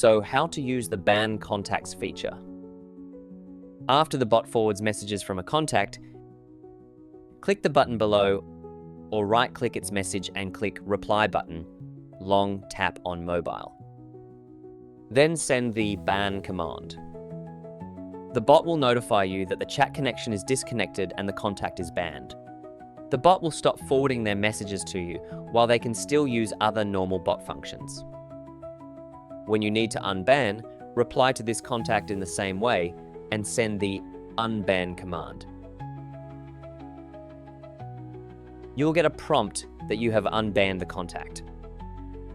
So, how to use the ban contacts feature. After the bot forwards messages from a contact, click the button below or right-click its message and click Reply button, long tap on mobile. Then send the ban command. The bot will notify you that the chat connection is disconnected and the contact is banned. The bot will stop forwarding their messages to you while they can still use other normal bot functions. When you need to unban, reply to this contact in the same way and send the unban command. You'll get a prompt that you have unbanned the contact.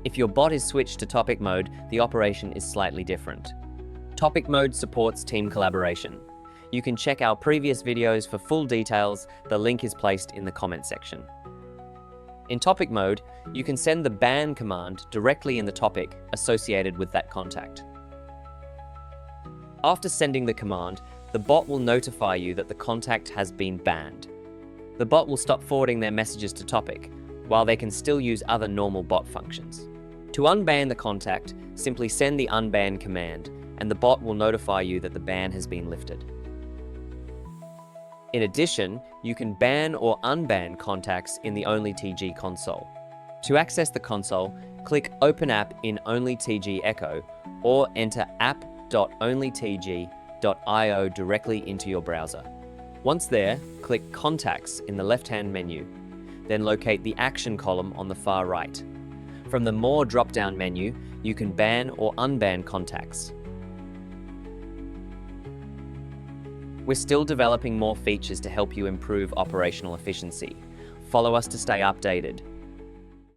If your bot is switched to topic mode, the operation is slightly different. Topic mode supports team collaboration. You can check our previous videos for full details. The link is placed in the comment section. In topic mode, you can send the ban command directly in the topic associated with that contact. After sending the command, the bot will notify you that the contact has been banned. The bot will stop forwarding their messages to topic, while they can still use other normal bot functions. To unban the contact, simply send the unban command, and the bot will notify you that the ban has been lifted. In addition, you can ban or unban contacts in the OnlyTG console. To access the console, click Open App in OnlyTG Echo or enter app.onlytg.io directly into your browser. Once there, click Contacts in the left-hand menu, then locate the Action column on the far right. From the More drop-down menu, you can ban or unban contacts. We're still developing more features to help you improve operational efficiency. Follow us to stay updated.